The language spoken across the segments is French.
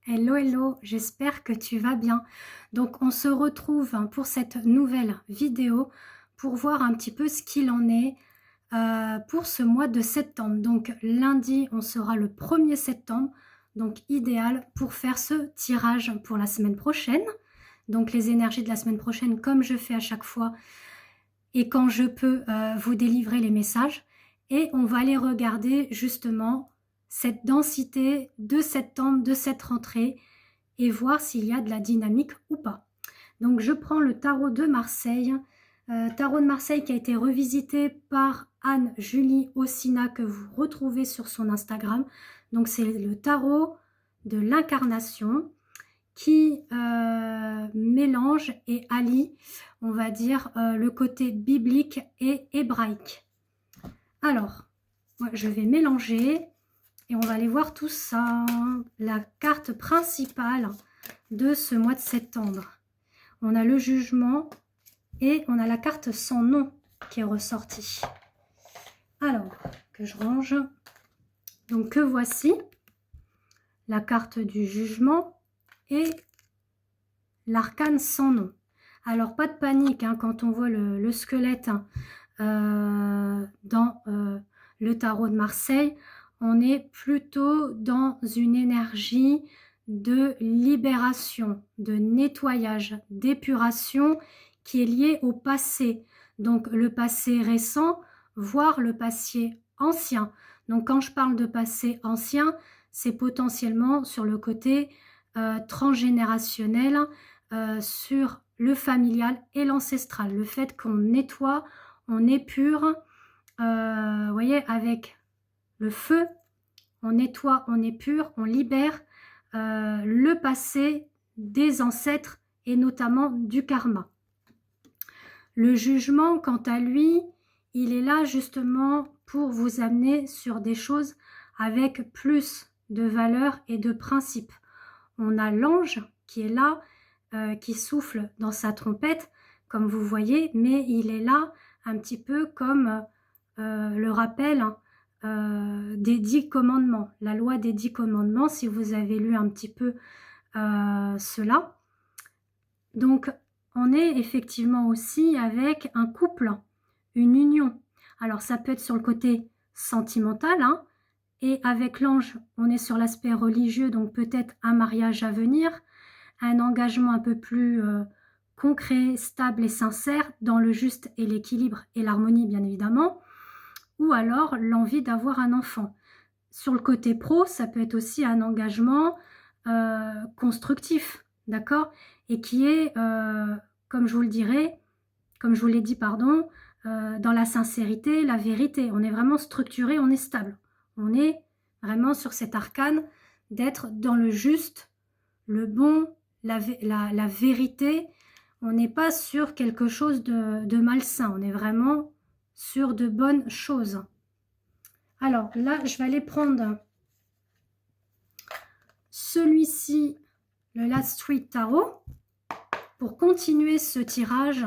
Hello, hello, j'espère que tu vas bien. Donc, on se retrouve pour cette nouvelle vidéo pour voir un petit peu ce qu'il en est pour ce mois de septembre. Donc, lundi, on sera le 1er septembre, donc idéal pour faire ce tirage pour la semaine prochaine. Donc, les énergies de la semaine prochaine, comme je fais à chaque fois et quand je peux vous délivrer les messages. Et on va aller regarder justement cette densité de septembre, de cette rentrée, et voir s'il y a de la dynamique ou pas. Donc je prends le tarot de Marseille, tarot de Marseille qui a été revisité par Anne-Julie Ossina, que vous retrouvez sur son Instagram. Donc c'est le tarot de l'incarnation qui mélange et allie, on va dire, le côté biblique et hébraïque. Alors, moi, je vais mélanger et on va aller voir tout ça. La carte principale de ce mois de septembre. On a le jugement et on a la carte sans nom qui est ressortie. Alors, que je range. Donc, que voici la carte du jugement et l'arcane sans nom. Alors, pas de panique hein, quand on voit le squelette dans le tarot de Marseille. On est plutôt dans une énergie de libération, de nettoyage, d'épuration qui est liée au passé. Donc le passé récent, voire le passé ancien. Donc quand je parle de passé ancien, c'est potentiellement sur le côté transgénérationnel, sur le familial et l'ancestral. Le fait qu'on nettoie, on épure, vous voyez, avec le feu, on nettoie, on épure, on libère le passé des ancêtres et notamment du karma. Le jugement, quant à lui, il est là justement pour vous amener sur des choses avec plus de valeur et de principe. On a l'ange qui est là, qui souffle dans sa trompette, comme vous voyez, mais il est là un petit peu comme le rappel des 10 commandements, la loi des 10 commandements, si vous avez lu un petit peu cela. Donc, on est effectivement aussi avec un couple, une union. Alors, ça peut être sur le côté sentimental, hein, et avec l'ange, on est sur l'aspect religieux, donc peut-être un mariage à venir, un engagement un peu plus concret, stable et sincère, dans le juste et l'équilibre et l'harmonie, bien évidemment, ou alors l'envie d'avoir un enfant. Sur le côté pro, ça peut être aussi un engagement constructif, d'accord, et qui est, comme je vous le dirai, comme je vous l'ai dit, pardon, dans la sincérité, la vérité. On est vraiment structuré, on est stable. On est vraiment sur cet arcane d'être dans le juste, le bon, la vérité. On n'est pas sur quelque chose de malsain. On est vraiment sur de bonnes choses. Alors là, je vais aller prendre celui-ci, le Last Street Tarot, pour continuer ce tirage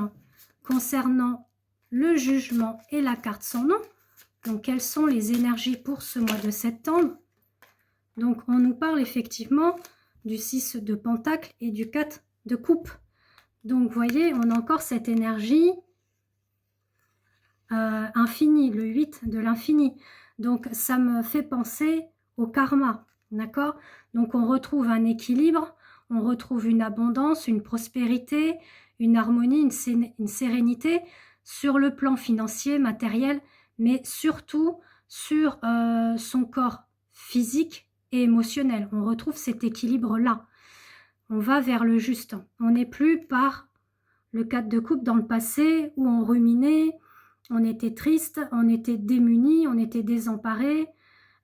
concernant le jugement et la carte sans nom. Donc, quelles sont les énergies pour ce mois de septembre? Donc, on nous parle effectivement du 6 de Pentacle et du 4 de Coupe. Donc, vous voyez, on a encore cette énergie infinie, le 8 de l'infini. Donc, ça me fait penser au karma, d'accord? Donc, on retrouve un équilibre, on retrouve une abondance, une prospérité, une harmonie, une sérénité sur le plan financier, matériel, mais surtout sur son corps physique et émotionnel. On retrouve cet équilibre-là. On va vers le juste. On n'est plus par le 4 de coupe dans le passé où on ruminait, on était triste, on était démunis, on était désemparés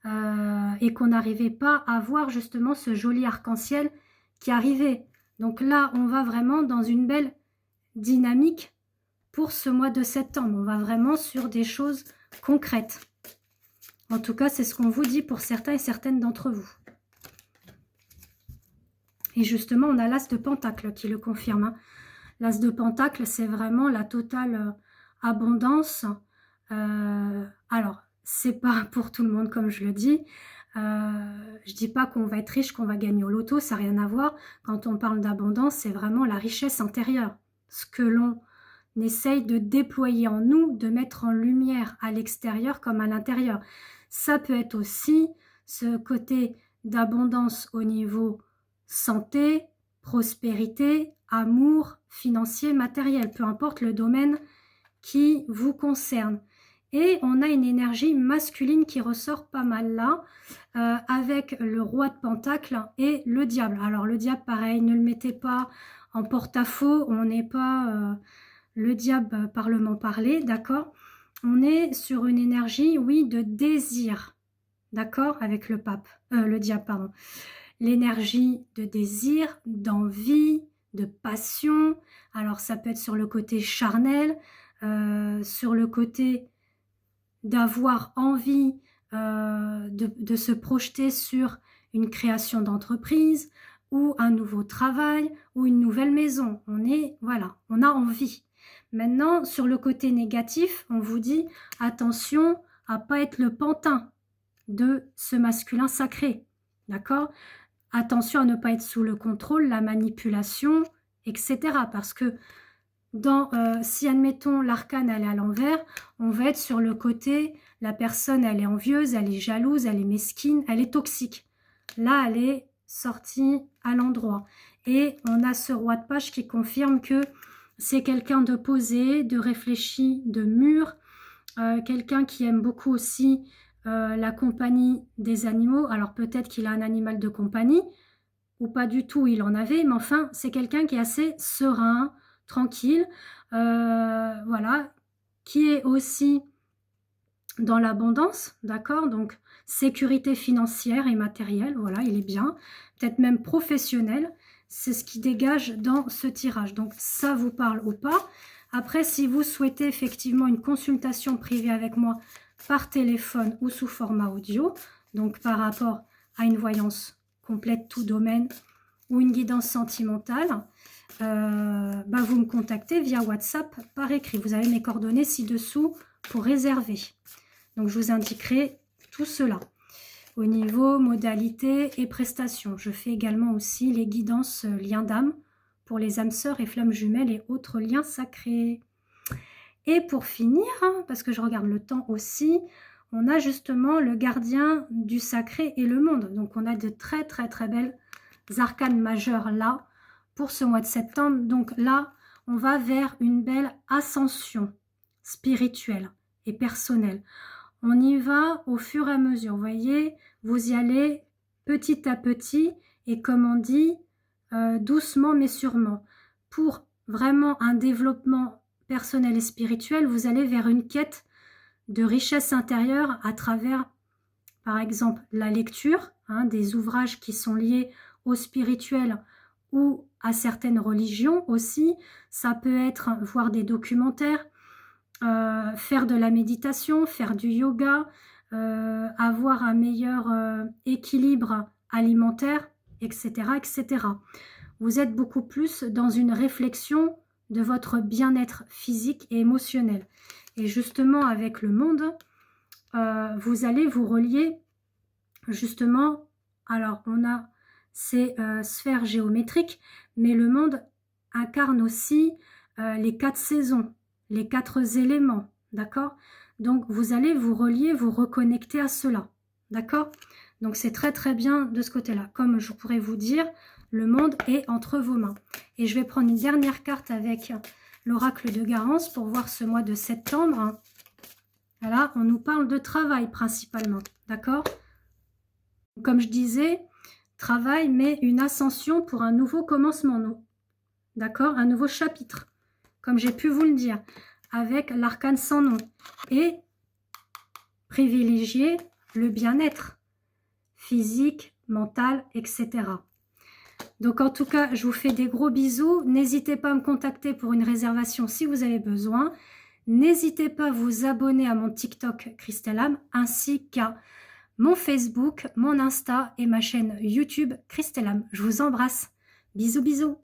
et qu'on n'arrivait pas à voir justement ce joli arc-en-ciel qui arrivait. Donc là, on va vraiment dans une belle dynamique pour ce mois de septembre. On va vraiment sur des choses concrètes. En tout cas, c'est ce qu'on vous dit pour certains et certaines d'entre vous. Et justement, on a l'As de Pentacle qui le confirme. Hein. L'As de Pentacle, c'est vraiment la totale abondance. Alors, c'est pas pour tout le monde, comme je le dis. Je dis pas qu'on va être riche, qu'on va gagner au loto, ça n'a rien à voir. Quand on parle d'abondance, c'est vraiment la richesse intérieure. Ce que l'on essaye de déployer en nous, de mettre en lumière à l'extérieur comme à l'intérieur. Ça peut être aussi ce côté d'abondance au niveau santé, prospérité, amour, financier, matériel, peu importe le domaine qui vous concerne. Et on a une énergie masculine qui ressort pas mal là, avec le roi de Pentacle et le diable. Alors le diable, pareil, ne le mettez pas en porte-à-faux, on n'est pas le diable parlement parler, d'accord? On est sur une énergie, oui, de désir, d'accord? Avec le diable, pardon. L'énergie de désir, d'envie, de passion. Alors ça peut être sur le côté charnel, sur le côté d'avoir envie de se projeter sur une création d'entreprise ou un nouveau travail ou une nouvelle maison. Voilà, on a envie. Maintenant, sur le côté négatif, on vous dit attention à pas être le pantin de ce masculin sacré. D'accord? Attention à ne pas être sous le contrôle, la manipulation, etc. Parce que si admettons l'arcane elle est à l'envers, on va être sur le côté, la personne elle est envieuse, elle est jalouse, elle est mesquine, elle est toxique. Là elle est sortie à l'endroit. Et on a ce roi de page qui confirme que c'est quelqu'un de posé, de réfléchi, de mûr, quelqu'un qui aime beaucoup aussi la compagnie des animaux. Alors peut-être qu'il a un animal de compagnie, ou pas du tout, il en avait, mais enfin, c'est quelqu'un qui est assez serein, tranquille, voilà, qui est aussi dans l'abondance, d'accord? Donc, sécurité financière et matérielle, voilà, il est bien, peut-être même professionnel, c'est ce qui dégage dans ce tirage. Donc, ça vous parle ou pas? Après, si vous souhaitez effectivement une consultation privée avec moi par téléphone ou sous format audio, donc par rapport à une voyance complète tout domaine ou une guidance sentimentale, vous me contactez via WhatsApp par écrit. Vous avez mes coordonnées ci-dessous pour réserver. Donc, je vous indiquerai tout cela. Au niveau modalité et prestations, je fais également aussi les guidances liens d'âme pour les âmes sœurs et flammes jumelles et autres liens sacrés. Et pour finir, parce que je regarde le temps aussi, on a justement le gardien du sacré et le monde. Donc, on a de très très très belles arcanes majeures là pour ce mois de septembre. Donc là, on va vers une belle ascension spirituelle et personnelle. On y va au fur et à mesure. Vous voyez, vous y allez petit à petit et comme on dit, doucement mais sûrement. Pour vraiment un développement personnel et spirituel, vous allez vers une quête de richesse intérieure à travers, par exemple, la lecture, des ouvrages qui sont liés au spirituel ou à certaines religions aussi. Ça peut être voir des documentaires, faire de la méditation, faire du yoga, avoir un meilleur équilibre alimentaire, etc., etc. Vous êtes beaucoup plus dans une réflexion de votre bien-être physique et émotionnel. Et justement, avec le monde, vous allez vous relier justement, alors on a ces sphères géométriques, mais le monde incarne aussi les 4 saisons, les 4 éléments, d'accord? Donc vous allez vous relier, vous reconnecter à cela, d'accord? Donc c'est très très bien de ce côté-là. Comme je pourrais vous dire, le monde est entre vos mains. Et je vais prendre une dernière carte avec l'oracle de Garance pour voir ce mois de septembre. Voilà, on nous parle de travail principalement, d'accord? Comme je disais, travail, mais une ascension pour un nouveau commencement, d'accord? Un nouveau chapitre, comme j'ai pu vous le dire, avec l'arcane sans nom. Et privilégier le bien-être physique, mental, etc. Donc en tout cas, je vous fais des gros bisous. N'hésitez pas à me contacter pour une réservation si vous avez besoin. N'hésitez pas à vous abonner à mon TikTok Christelle Âme ainsi qu'à mon Facebook, mon Insta et ma chaîne YouTube Christelle Âme. Je vous embrasse. Bisous, bisous.